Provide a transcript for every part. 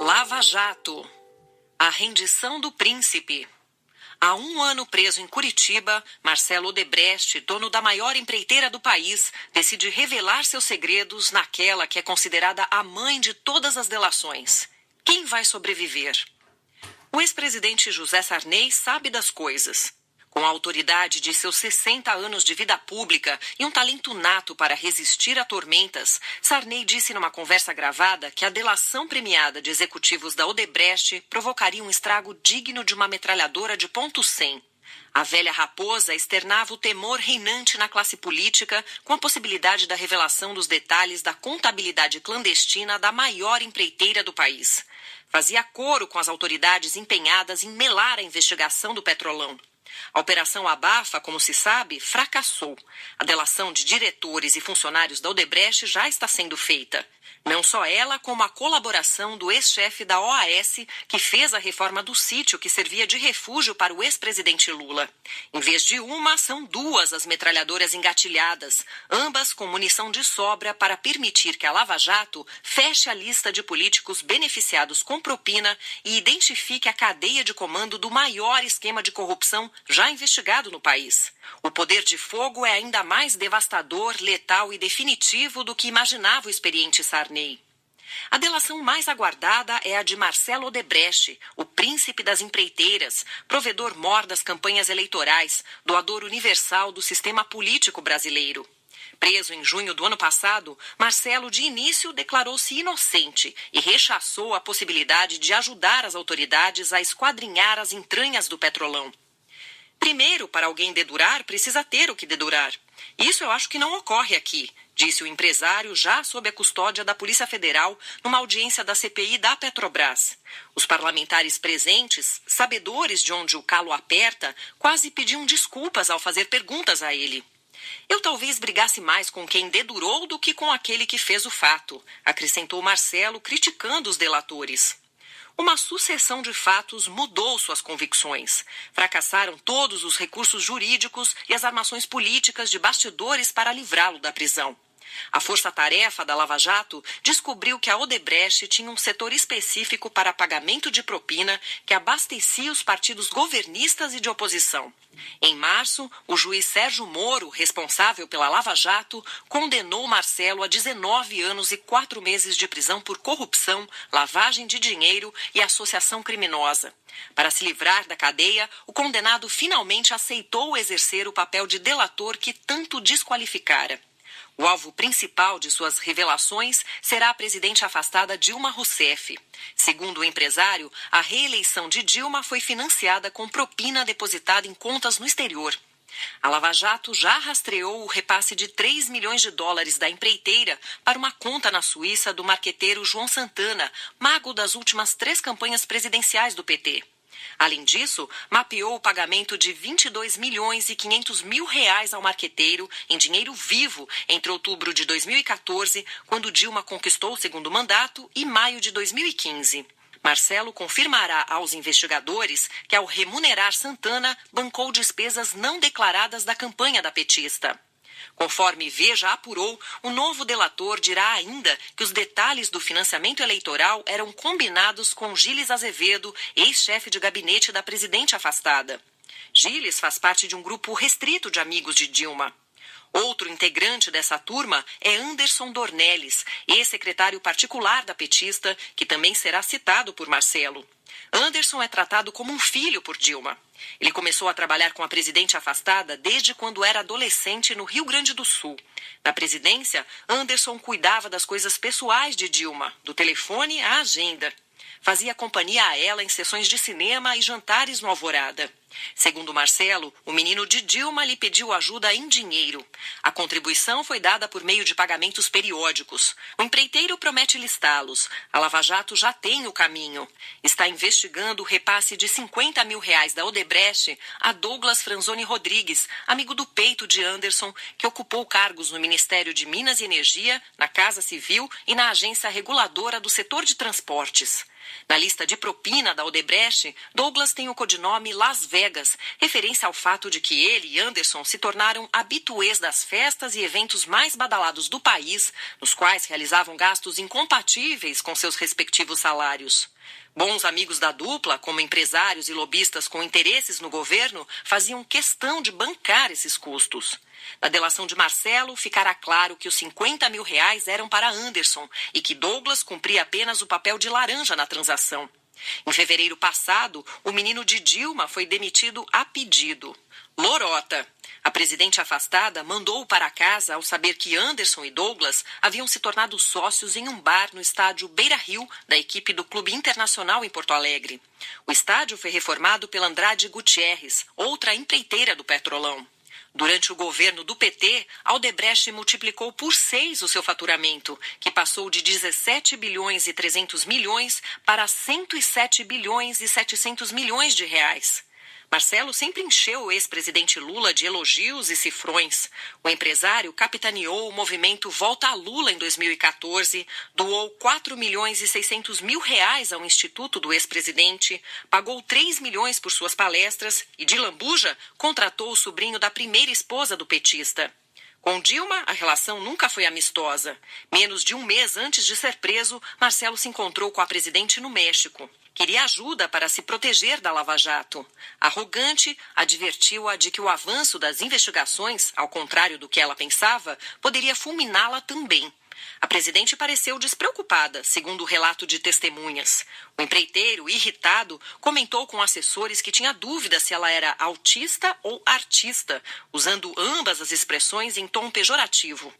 Lava Jato. A rendição do príncipe. Há 1 ano preso em Curitiba, Marcelo Odebrecht, dono da maior empreiteira do país, decide revelar seus segredos naquela que é considerada a mãe de todas as delações. Quem vai sobreviver? O ex-presidente José Sarney sabe das coisas. Com a autoridade de seus 60 anos de vida pública e um talento nato para resistir a tormentas, Sarney disse numa conversa gravada que a delação premiada de executivos da Odebrecht provocaria um estrago digno de uma metralhadora de .100. A velha raposa externava o temor reinante na classe política com a possibilidade da revelação dos detalhes da contabilidade clandestina da maior empreiteira do país. Fazia coro com as autoridades empenhadas em melar a investigação do Petrolão. A Operação Abafa, como se sabe, fracassou. A delação de diretores e funcionários da Odebrecht já está sendo feita. Não só ela, como a colaboração do ex-chefe da OAS, que fez a reforma do sítio que servia de refúgio para o ex-presidente Lula. Em vez de uma, são 2 as metralhadoras engatilhadas, ambas com munição de sobra para permitir que a Lava Jato feche a lista de políticos beneficiados com propina e identifique a cadeia de comando do maior esquema de corrupção já investigado no país. O poder de fogo é ainda mais devastador, letal e definitivo do que imaginava o experiente Sarney. A delação mais aguardada é a de Marcelo Odebrecht, o príncipe das empreiteiras, provedor mor das campanhas eleitorais, doador universal do sistema político brasileiro. Preso em junho do ano passado, Marcelo de início declarou-se inocente e rechaçou a possibilidade de ajudar as autoridades a esquadrinhar as entranhas do Petrolão. Primeiro, para alguém dedurar, precisa ter o que dedurar. Isso eu acho que não ocorre aqui, disse o empresário já sob a custódia da Polícia Federal numa audiência da CPI da Petrobras. Os parlamentares presentes, sabedores de onde o calo aperta, quase pediam desculpas ao fazer perguntas a ele. Eu talvez brigasse mais com quem dedurou do que com aquele que fez o fato, acrescentou Marcelo, criticando os delatores. Uma sucessão de fatos mudou suas convicções. Fracassaram todos os recursos jurídicos e as armações políticas de bastidores para livrá-lo da prisão. A força-tarefa da Lava Jato descobriu que a Odebrecht tinha um setor específico para pagamento de propina que abastecia os partidos governistas e de oposição. Em março, o juiz Sérgio Moro, responsável pela Lava Jato, condenou Marcelo a 19 anos e 4 meses de prisão por corrupção, lavagem de dinheiro e associação criminosa. Para se livrar da cadeia, o condenado finalmente aceitou exercer o papel de delator que tanto desqualificara. O alvo principal de suas revelações será a presidente afastada Dilma Rousseff. Segundo o empresário, a reeleição de Dilma foi financiada com propina depositada em contas no exterior. A Lava Jato já rastreou o repasse de 3 milhões de dólares da empreiteira para uma conta na Suíça do marqueteiro João Santana, mago das últimas 3 campanhas presidenciais do PT. Além disso, mapeou o pagamento de 22 milhões e 500 mil reais ao marqueteiro em dinheiro vivo entre outubro de 2014, quando Dilma conquistou o segundo mandato, e maio de 2015. Marcelo confirmará aos investigadores que, ao remunerar Santana, bancou despesas não declaradas da campanha da petista. Conforme Veja apurou, o novo delator dirá ainda que os detalhes do financiamento eleitoral eram combinados com Gilles Azevedo, ex-chefe de gabinete da presidente afastada. Gilles faz parte de um grupo restrito de amigos de Dilma. Outro integrante dessa turma é Anderson Dornelles, ex-secretário particular da petista, que também será citado por Marcelo. Anderson é tratado como um filho por Dilma. Ele começou a trabalhar com a presidente afastada desde quando era adolescente no Rio Grande do Sul. Na presidência, Anderson cuidava das coisas pessoais de Dilma, do telefone à agenda. Fazia companhia a ela em sessões de cinema e jantares no Alvorada. Segundo Marcelo, o menino de Dilma lhe pediu ajuda em dinheiro. A contribuição foi dada por meio de pagamentos periódicos. O empreiteiro promete listá-los. A Lava Jato já tem o caminho. Está investigando o repasse de 50 mil reais da Odebrecht a Douglas Franzoni Rodrigues, amigo do peito de Anderson, que ocupou cargos no Ministério de Minas e Energia, na Casa Civil e na Agência Reguladora do Setor de Transportes. Na lista de propina da Odebrecht, Douglas tem o codinome Las Vegas, referência ao fato de que ele e Anderson se tornaram habituês das festas e eventos mais badalados do país, nos quais realizavam gastos incompatíveis com seus respectivos salários. Bons amigos da dupla, como empresários e lobistas com interesses no governo, faziam questão de bancar esses custos. Na delação de Marcelo, ficará claro que os R$50 mil eram para Anderson e que Douglas cumpria apenas o papel de laranja na transação. Em fevereiro passado, o menino de Dilma foi demitido a pedido. Lorota. A presidente afastada mandou-o para casa ao saber que Anderson e Douglas haviam se tornado sócios em um bar no estádio Beira-Rio, da equipe do Clube Internacional em Porto Alegre. O estádio foi reformado pela Andrade Gutierrez, outra empreiteira do Petrolão. Durante o governo do PT, a Odebrecht multiplicou por 6 o seu faturamento, que passou de 17 bilhões e 300 milhões para 107 bilhões e 700 milhões de reais. Marcelo sempre encheu o ex-presidente Lula de elogios e cifrões. O empresário capitaneou o movimento Volta a Lula em 2014, doou 4 milhões e 600 mil reais ao instituto do ex-presidente, pagou 3 milhões por suas palestras e, de lambuja, contratou o sobrinho da primeira esposa do petista. Com Dilma, a relação nunca foi amistosa. Menos de um mês antes de ser preso, Marcelo se encontrou com a presidente no México. Queria ajuda para se proteger da Lava Jato. Arrogante, advertiu-a de que o avanço das investigações, ao contrário do que ela pensava, poderia fulminá-la também. A presidente pareceu despreocupada, segundo o relato de testemunhas. O empreiteiro, irritado, comentou com assessores que tinha dúvida se ela era autista ou artista, usando ambas as expressões em tom pejorativo.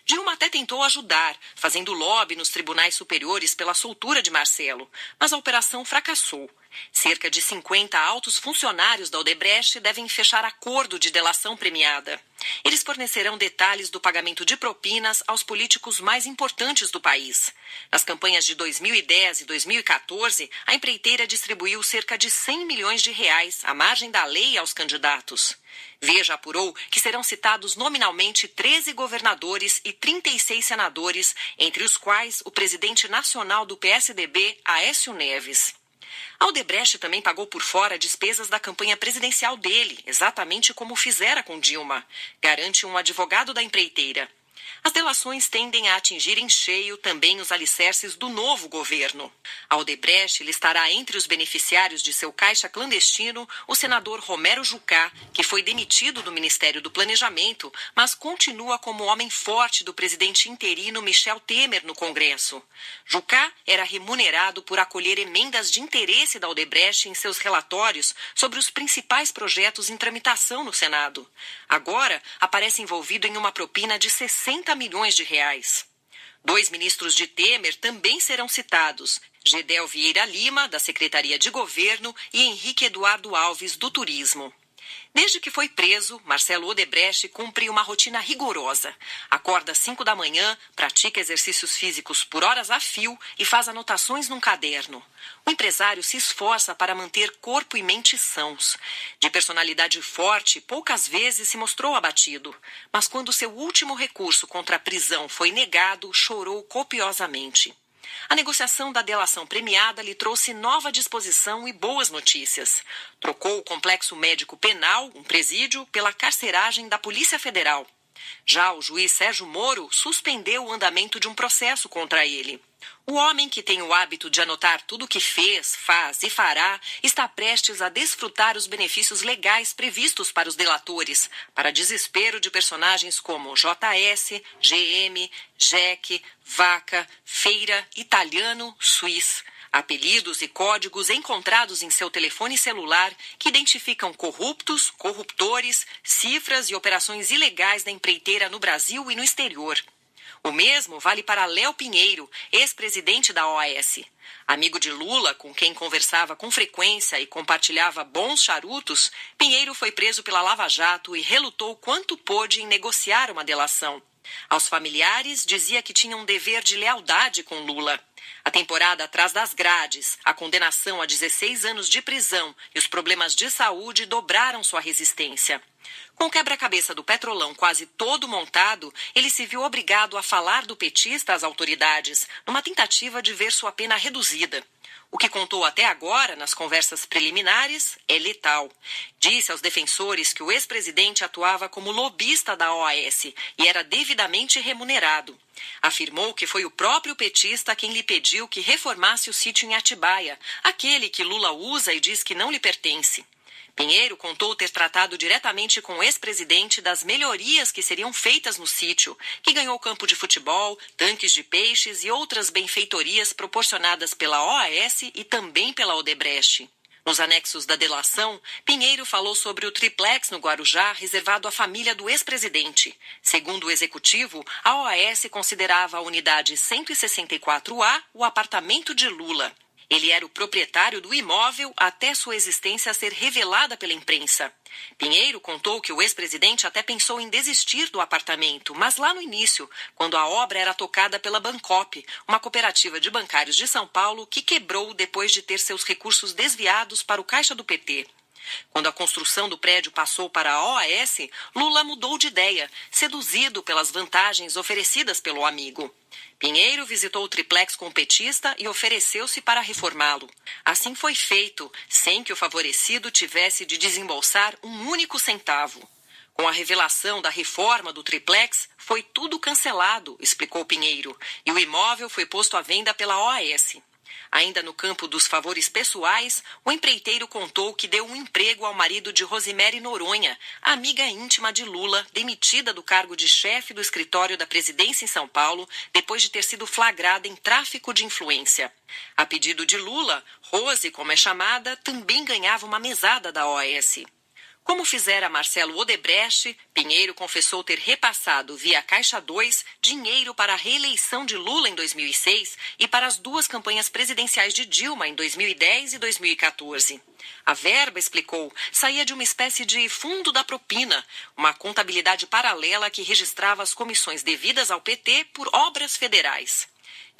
Dilma até tentou ajudar, fazendo lobby nos tribunais superiores pela soltura de Marcelo, mas a operação fracassou. Cerca de 50 altos funcionários da Odebrecht devem fechar acordo de delação premiada. Eles fornecerão detalhes do pagamento de propinas aos políticos mais importantes do país. Nas campanhas de 2010 e 2014, a empreiteira distribuiu cerca de 100 milhões de reais, à margem da lei, aos candidatos. Veja apurou que serão citados nominalmente 13 governadores e 36 senadores, entre os quais o presidente nacional do PSDB, Aécio Neves. A Odebrecht também pagou por fora despesas da campanha presidencial dele, exatamente como fizera com Dilma, garante um advogado da empreiteira. As delações tendem a atingir em cheio também os alicerces do novo governo. A Odebrecht listará entre os beneficiários de seu caixa clandestino o senador Romero Jucá, que foi demitido do Ministério do Planejamento, mas continua como homem forte do presidente interino Michel Temer no Congresso. Jucá era remunerado por acolher emendas de interesse da Odebrecht em seus relatórios sobre os principais projetos em tramitação no Senado. Agora, aparece envolvido em uma propina de 60 milhões de reais. 2 ministros de Temer também serão citados: Gedel Vieira Lima, da Secretaria de Governo, e Henrique Eduardo Alves, do Turismo. Desde que foi preso, Marcelo Odebrecht cumpre uma rotina rigorosa. Acorda às 5 da manhã, pratica exercícios físicos por horas a fio e faz anotações num caderno. O empresário se esforça para manter corpo e mente sãos. De personalidade forte, poucas vezes se mostrou abatido. Mas quando seu último recurso contra a prisão foi negado, chorou copiosamente. A negociação da delação premiada lhe trouxe nova disposição e boas notícias. Trocou o complexo médico penal, um presídio, pela carceragem da Polícia Federal. Já o juiz Sérgio Moro suspendeu o andamento de um processo contra ele. O homem que tem o hábito de anotar tudo o que fez, faz e fará está prestes a desfrutar os benefícios legais previstos para os delatores, para desespero de personagens como JS, GM, Jack, Vaca, Feira, Italiano, Suiz. Apelidos e códigos encontrados em seu telefone celular que identificam corruptos, corruptores, cifras e operações ilegais da empreiteira no Brasil e no exterior. O mesmo vale para Léo Pinheiro, ex-presidente da OAS. Amigo de Lula, com quem conversava com frequência e compartilhava bons charutos, Pinheiro foi preso pela Lava Jato e relutou quanto pôde em negociar uma delação. Aos familiares, dizia que tinha um dever de lealdade com Lula. A temporada atrás das grades, a condenação a 16 anos de prisão e os problemas de saúde dobraram sua resistência. Com o quebra-cabeça do Petrolão quase todo montado, ele se viu obrigado a falar do petista às autoridades, numa tentativa de ver sua pena reduzida. O que contou até agora, nas conversas preliminares, é letal. Disse aos defensores que o ex-presidente atuava como lobista da OAS e era devidamente remunerado. Afirmou que foi o próprio petista quem lhe pediu que reformasse o sítio em Atibaia, aquele que Lula usa e diz que não lhe pertence. Pinheiro contou ter tratado diretamente com o ex-presidente das melhorias que seriam feitas no sítio, que ganhou campo de futebol, tanques de peixes e outras benfeitorias proporcionadas pela OAS e também pela Odebrecht. Nos anexos da delação, Pinheiro falou sobre o triplex no Guarujá reservado à família do ex-presidente. Segundo o executivo, a OAS considerava a unidade 164A o apartamento de Lula. Ele era o proprietário do imóvel até sua existência ser revelada pela imprensa. Pinheiro contou que o ex-presidente até pensou em desistir do apartamento, mas lá no início, quando a obra era tocada pela Bancop, uma cooperativa de bancários de São Paulo que quebrou depois de ter seus recursos desviados para o caixa do PT. Quando a construção do prédio passou para a OAS, Lula mudou de ideia, seduzido pelas vantagens oferecidas pelo amigo. Pinheiro visitou o triplex com o petista e ofereceu-se para reformá-lo. Assim foi feito, sem que o favorecido tivesse de desembolsar um único centavo. Com a revelação da reforma do triplex, foi tudo cancelado, explicou Pinheiro, e o imóvel foi posto à venda pela OAS. Ainda no campo dos favores pessoais, o empreiteiro contou que deu um emprego ao marido de Rosemary Noronha, amiga íntima de Lula, demitida do cargo de chefe do escritório da presidência em São Paulo, depois de ter sido flagrada em tráfico de influência. A pedido de Lula, Rose, como é chamada, também ganhava uma mesada da OAS. Como fizera Marcelo Odebrecht, Pinheiro confessou ter repassado via Caixa 2 dinheiro para a reeleição de Lula em 2006 e para as duas campanhas presidenciais de Dilma em 2010 e 2014. A verba, explicou, saía de uma espécie de fundo da propina, uma contabilidade paralela que registrava as comissões devidas ao PT por obras federais.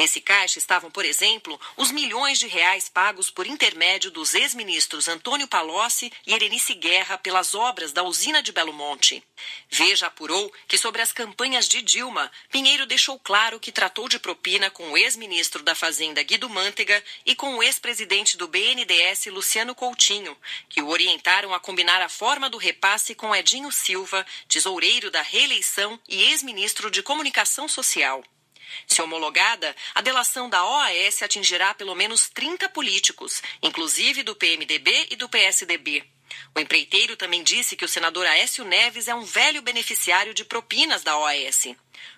Nesse caixa estavam, por exemplo, os milhões de reais pagos por intermédio dos ex-ministros Antônio Palocci e Erenice Guerra pelas obras da usina de Belo Monte. Veja apurou que sobre as campanhas de Dilma, Pinheiro deixou claro que tratou de propina com o ex-ministro da Fazenda Guido Mantega e com o ex-presidente do BNDES Luciano Coutinho, que o orientaram a combinar a forma do repasse com Edinho Silva, tesoureiro da reeleição e ex-ministro de Comunicação Social. Se homologada, a delação da OAS atingirá pelo menos 30 políticos, inclusive do PMDB e do PSDB. O empreiteiro também disse que o senador Aécio Neves é um velho beneficiário de propinas da OAS.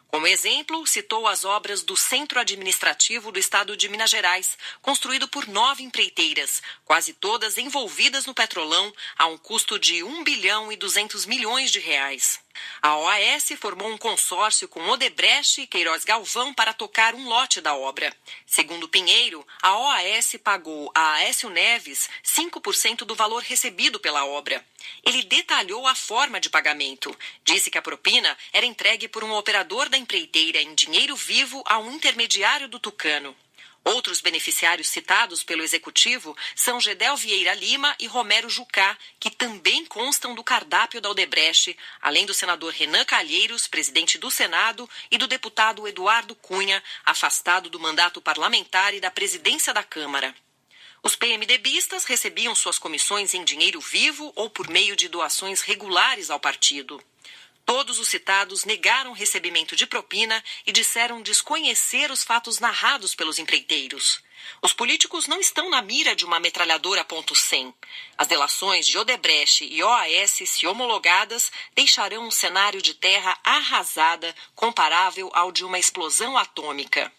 Como exemplo, citou as obras do Centro Administrativo do Estado de Minas Gerais, construído por 9 empreiteiras, quase todas envolvidas no Petrolão, a um custo de 1 bilhão e 200 milhões de reais. A OAS formou um consórcio com Odebrecht e Queiroz Galvão para tocar um lote da obra. Segundo Pinheiro, a OAS pagou a Aécio Neves 5% do valor recebido pela obra. Ele detalhou a forma de pagamento. Disse que a propina era entregue por um operador da empreiteira em dinheiro vivo a um intermediário do Tucano. Outros beneficiários citados pelo Executivo são Gedel Vieira Lima e Romero Jucá, que também constam do cardápio da Odebrecht, além do senador Renan Calheiros, presidente do Senado, e do deputado Eduardo Cunha, afastado do mandato parlamentar e da presidência da Câmara. Os PMDBistas recebiam suas comissões em dinheiro vivo ou por meio de doações regulares ao partido. Todos os citados negaram recebimento de propina e disseram desconhecer os fatos narrados pelos empreiteiros. Os políticos não estão na mira de uma metralhadora .100. As delações de Odebrecht e OAS, se homologadas, deixarão um cenário de terra arrasada comparável ao de uma explosão atômica.